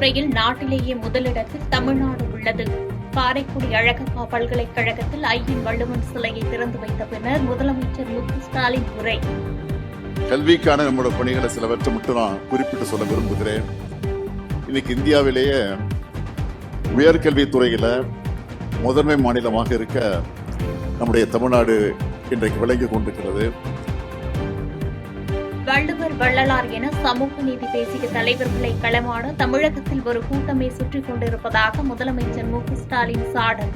துறையில் நாட்டிலேயே முதலிடத்தில் தமிழ்நாடு உள்ளது. காரைக்குடி அழகப்பா பல்கலைக்கழகத்தில் ஐயன் வள்ளுவன் சிலையை திறந்து வைத்த பின்னர் முதலமைச்சர் ஸ்டாலின் உரை. கல்விக்கான நம்மளோட பணிகளை சிலவற்றை மட்டும் நான் குறிப்பிட்டு சொல்ல விரும்புகிறேன். இன்னைக்கு இந்தியாவிலேயே உயர்கல்வித்துறையில முதன்மை மாநிலமாக இருக்க நம்முடைய தமிழ்நாடு இன்றைக்கு விளங்கி கொண்டிருக்கிறது. வள்ளுவர் வள்ளலார் என சமூக நீதி பேசிய தலைவர்களை களமாட தமிழகத்தில் ஒரு கூட்டமே சுற்றிக் கொண்டிருப்பதாக முதலமைச்சர் ஸ்டாலின் சாடல்.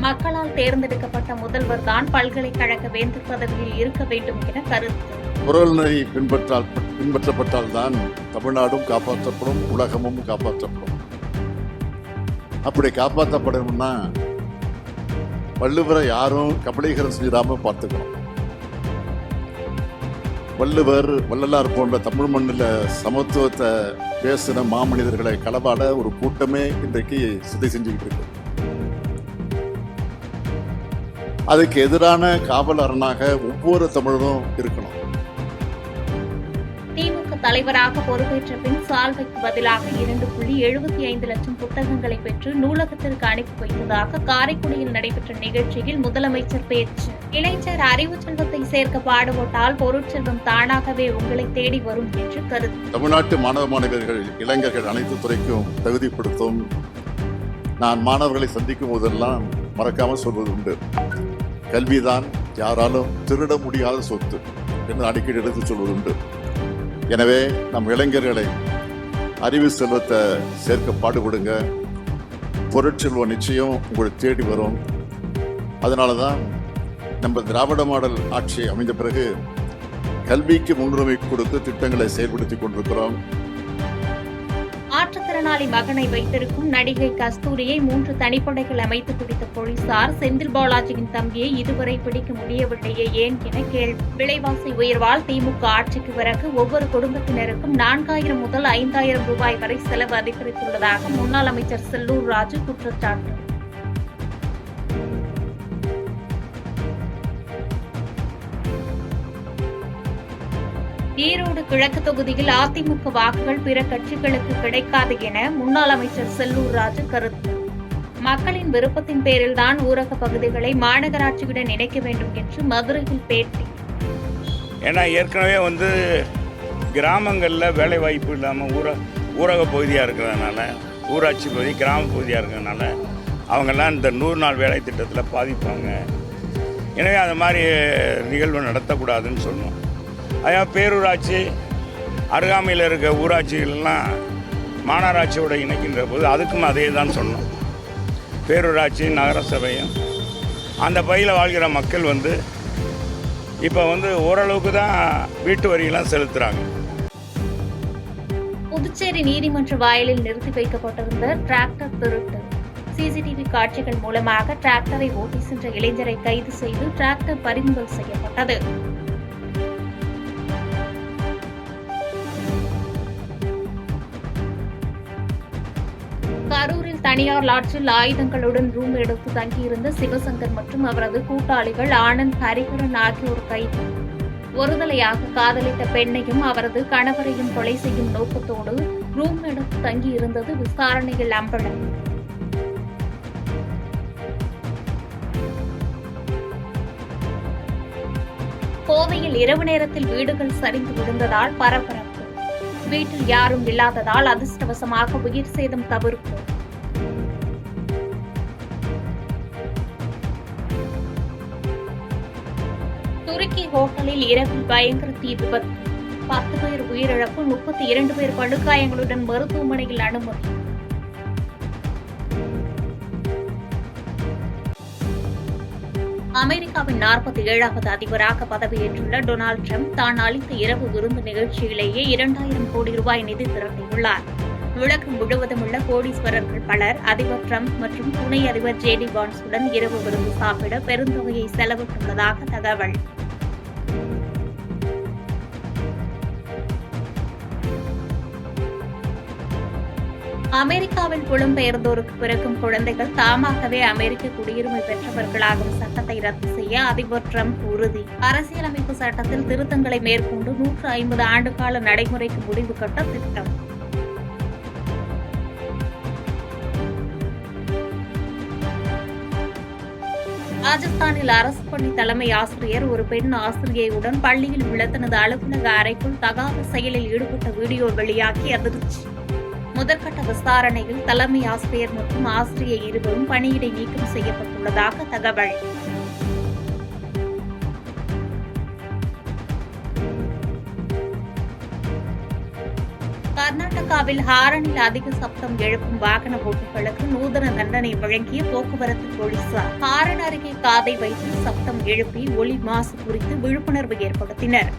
மக்களால் தேர்ந்தெடுக்கப்பட்ட முதல்வர் தான் பல்கலைக்கழக வேந்தர் பதவியில் இருக்க வேண்டும் என கருத்து. குரல் நெறி பின்பற்றப்பட்டால் தான் தமிழ்நாடும் காப்பாற்றப்படும், உலகமும் காப்பாற்றப்படும். அப்படி காப்பாற்றப்படணும்னா வள்ளுவரை யாரும் கபலீகரம் செய்யாம பார்த்துக்கணும். வள்ளலார் போன்ற தமிழ் மண்ணில் சமத்துவத்தை பேசின மாமனிதர்களை களவாட ஒரு கூட்டமே இன்றைக்கு சிதை செஞ்சுக்கிட்டு இருக்கு. அதுக்கு எதிரான காவலரனாக ஒவ்வொரு தமிழரும் இருக்கணும். திமுக தலைவராக பொறுப்பேற்ற பின் சால்வைக்கு பதிலாக 2.75 லட்சம் புத்தகங்களை பெற்று நூலகத்திற்கு அனுப்பி வைத்ததாக காரைக்குடியில் நடைபெற்ற நிகழ்ச்சியில் முதலமைச்சர் பேச்சு. இளைஞர் அறிவு செல்வத்தை சேர்க்க பாடுபட்டால் பொருட்செல்வம் தானாகவே உங்களை தேடி வரும் என்று கருத்து. தமிழ்நாட்டு மாணவ மாணவியர்கள், இளைஞர்கள் அனைத்து துறைக்கும் தகுதிப்படுத்தும். நான் மாணவர்களை சந்திக்கும் போதெல்லாம் மறக்காம சொல்வது உண்டு, கல்விதான் யாராலும் திருட முடியாத சொத்து என்று அடிக்கடி எடுத்து சொல்வது உண்டு. எனவே நம் இளைஞர்களை அறிவு செல்வத்தை சேர்க்க பாடுபடுங்க. பொருட்செல்வம் நிச்சயம் உங்களை தேடி வரும். அதனாலதான் நம்ம திராவிட மாடல் ஆட்சி அமைந்த பிறகு கல்விக்கு முன்னுரிமை கொடுத்து திட்டங்களை செயல்படுத்திக் கொண்டிருக்கிறோம். மாற்றுத்திறனாளி மகனை வைத்திருக்கும் நடிகை கஸ்தூரியை 3 தனிப்படைகள் அமைத்து பிடித்த போலீசார் செந்தில் பாலாஜியின் தம்பியை இதுவரை பிடிக்க முடியவில்லையே ஏன் என கேள்வி. விலைவாசி உயர்வால் திமுக ஆட்சிக்கு பிறகு ஒவ்வொரு குடும்பத்தினருக்கும் 4000 முதல் 5000 ரூபாய் வரை செலவு அதிகரித்துள்ளதாக முன்னாள் அமைச்சர் செல்லூர் ராஜு குற்றச்சாட்டு. ஈரோடு கிழக்கு தொகுதியில் அதிமுக வாக்குகள் பிற கட்சிகளுக்கு கிடைக்காது என முன்னாள் அமைச்சர் செல்லூர் ராஜு கருத்து. மக்களின் விருப்பத்தின் பேரில் தான் ஊரக பகுதிகளை மாநகராட்சியுடன் இணைக்க வேண்டும் என்று மதுரையில் பேட்டி. ஏன்னா ஏற்கனவே கிராமங்களில் வேலை வாய்ப்பு இல்லாமல் ஊரக பகுதியாக இருக்கிறதுனால, ஊராட்சி பகுதி கிராம பகுதியாக இருக்கிறதுனால அவங்கெல்லாம் இந்த 100 நாள் வேலை திட்டத்தில் பாதிப்பாங்க. எனவே அது மாதிரி நிகழ்வு நடத்தக்கூடாதுன்னு சொன்னோம். அதான் பேரூராட்சி அருகாமையில் இருக்க ஊராட்சிகள்லாம் மாநகராட்சியோட இணைக்கின்ற போது அதுக்கும் அதே தான் சொன்னோம். பேரூராட்சி நகரசபையும் அந்த பகுதியில் வாழ்கிற மக்கள் இப்போ ஓரளவுக்கு தான் வீட்டு வரியெல்லாம் செலுத்துகிறாங்க. புதுச்சேரி நீதிமன்ற வாயிலில் நிறுத்தி வைக்கப்பட்டிருந்த டிராக்டர் திருட்டு. சிசிடிவி காட்சிகள் மூலமாக டிராக்டரை ஓட்டி சென்ற இளைஞரை கைது செய்து டிராக்டர் பறிமுதல் செய்யப்பட்டது. கரூரில் தனியார் லாட்ஜில் ஆயுதங்களுடன் ரூம் எடுத்து தங்கியிருந்த சிவசங்கர் மற்றும் அவரது கூட்டாளிகள் ஆனந்த், ஹரிகரன் ஆகியோர் கைது. ஒருதலையாக காதலித்த பெண்ணையும் அவரது கணவரையும் கொலை செய்யும் நோக்கத்தோடு ரூம் எடுத்து தங்கியிருந்தது விசாரணையில் அம்பலம். கோவையில் இரவு நேரத்தில் வீடுகள் சரிந்து விழுந்ததால் பரபரப்பு. வீட்டில் யாரும் இல்லாததால் அதிர்ஷ்டவசமாக உயிர் சேதம் தவிர்ப்பு. துருக்கி ஹோட்டலில் இரவில் பயங்கர தீ விபத்து. 10 பேர் உயிரிழப்பு, 32 பேர் படுகாயங்களுடன் மருத்துவமனையில் அனுமதி. அமெரிக்காவின் 47வது அதிபராக பதவியேற்றுள்ள டொனால்டு டிரம்ப் தான் அளித்த இரவு விருந்து நிகழ்ச்சியிலேயே 2000 கோடி ரூபாய் நிதி திரட்டியுள்ளார். உலகம் முழுவதும் உள்ள கோடீஸ்வரர்கள் பலர் அதிபர் டிரம்ப் மற்றும் துணை அதிபர் ஜேடி வான்ஸுடன் இரவு விருந்து சாப்பிட பெருந்தொகையை செலவிட்டுள்ளதாக தகவல். அமெரிக்காவில் புலம்பெயர்ந்தோருக்கு பிறக்கும் குழந்தைகள் தாமாகவே அமெரிக்க குடியுரிமை பெற்றவர்களாகும் சட்டத்தை ரத்து செய்ய அதிபர் டிரம்ப் உறுதி. அரசியலமைப்பு சட்டத்தில் திருத்தங்களை மேற்கொண்டு 150 ஆண்டுகால நடைமுறைக்கு முடிவு கட்ட திட்டம். ராஜஸ்தானில் அரசு பள்ளி தலைமை ஆசிரியர் ஒரு பெண் ஆசிரியையுடன் பள்ளியில் உள்ள தனது அலுவலக அறைக்குள் தகாத செயலில் ஈடுபட்ட வீடியோ வெளியாகி அதிர்ச்சி. முதற்கட்ட விசாரணையில் தலைமை ஆசிரியர் மற்றும் ஆசிரியை இருவரும் பணியிடை நீக்கம் செய்யப்பட்டுள்ளதாக தகவல். கர்நாடகாவில் ஹாரனில் அதிக சப்தம் எழுப்பும் வாகன ஓட்டிகளுக்கு நூதன தண்டனை வழங்கிய போக்குவரத்து போலீசார் ஹாரன் அருகே காதை வைத்து சப்தம் எழுப்பி ஒலி மாசு குறித்து விழிப்புணர்வு ஏற்படுத்தினர்.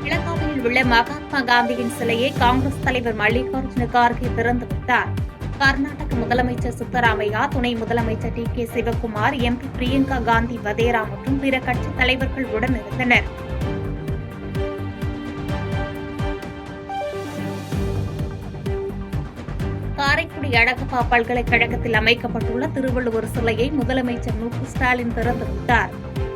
இலங்காவில் உள்ள மகாத்மா காந்தியின் சிலையை காங்கிரஸ் தலைவர் மல்லிகார்ஜுன கார்கே திறந்து வைத்தார். கர்நாடக முதலமைச்சர் சித்தராமையா, துணை முதலமைச்சர் டி.கே. சிவக்குமார், எம்பி பிரியங்கா காந்தி வதேரா மற்றும் பிற கட்சித் தலைவர்கள் உடனிருந்தனர். காரைக்குடி அழகப்பா பல்கலைக்கழகத்தில் அமைக்கப்பட்டுள்ள திருவள்ளுவர் சிலையை முதலமைச்சர் மு.க.ஸ்டாலின் திறந்து வைத்தார்.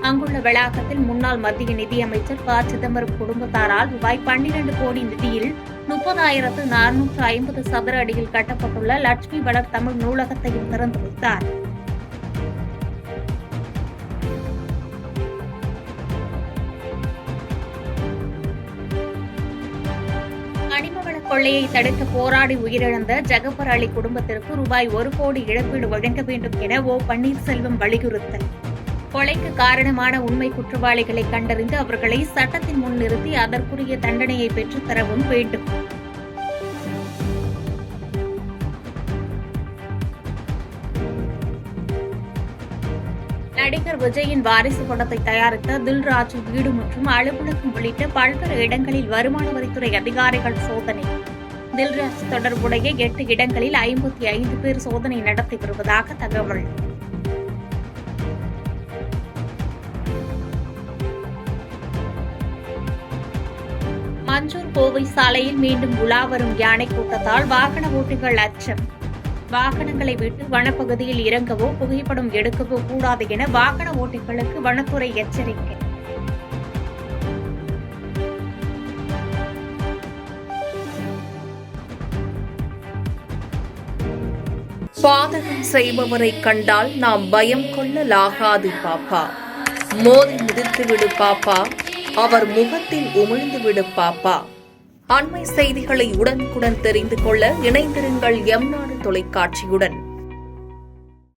அங்குள்ள வளாகத்தில் முன்னாள் மத்திய நிதியமைச்சர் ப. சிதம்பரம் குடும்பத்தாரால் ரூபாய் 12 கோடி நிதியில் 30,450 சதுர அடியில் கட்டப்பட்டுள்ள லட்சுமி வளர் தமிழ் நூலகத்தையும் திறந்து வைத்தார். கனிமவள கொள்ளையை தடுக்க போராடி உயிரிழந்த ஜகபர் அலி குடும்பத்திற்கு ரூபாய் 1 கோடி இழப்பீடு வழங்க வேண்டும் என ஓ. பன்னீர்செல்வம் வலியுறுத்தல். கொலைக்கு காரணமான உண்மை குற்றவாளிகளை கண்டறிந்து அவர்களை சட்டத்தின் முன் நிறுத்தி அதற்குரிய தண்டனையை பெற்றுத் தரவும் வேண்டும். நடிகர் விஜயின் வாரிசு படத்தை தயாரித்த தில்ராஜு வீடு மற்றும் அலுவலகம் உள்ளிட்ட பல்வேறு இடங்களில் வருமான வரித்துறை அதிகாரிகள் சோதனை. தில்ராஜ் தொடர்புடைய 8 இடங்களில் 55 பேர் சோதனை நடத்தி வருவதாக தகவல். மஞ்சூர் கோவை சாலையில் மீண்டும் உலா வரும் யானை கூட்டத்தால் வாகன ஓட்டிகள் அச்சம். வாகனங்களை விட்டு வனப்பகுதியில் இறங்கவோ புகைப்படம் எடுக்கவோ கூடாது என வாகன ஓட்டிகளுக்கு வனத்துறை எச்சரிக்கை. பாதகம் செய்பவரை கண்டால் நாம் பயம் கொள்ளலாகாது பாப்பா. மோதி மிதித்துவிடு பாப்பா, அவர் முகத்தில் உமிழ்ந்துவிடு பாப்பா. அண்மை செய்திகளை உடனுக்குடன் தெரிந்து கொள்ள இணைந்திருங்கள் எம் நாடு தொலைக்காட்சியுடன்.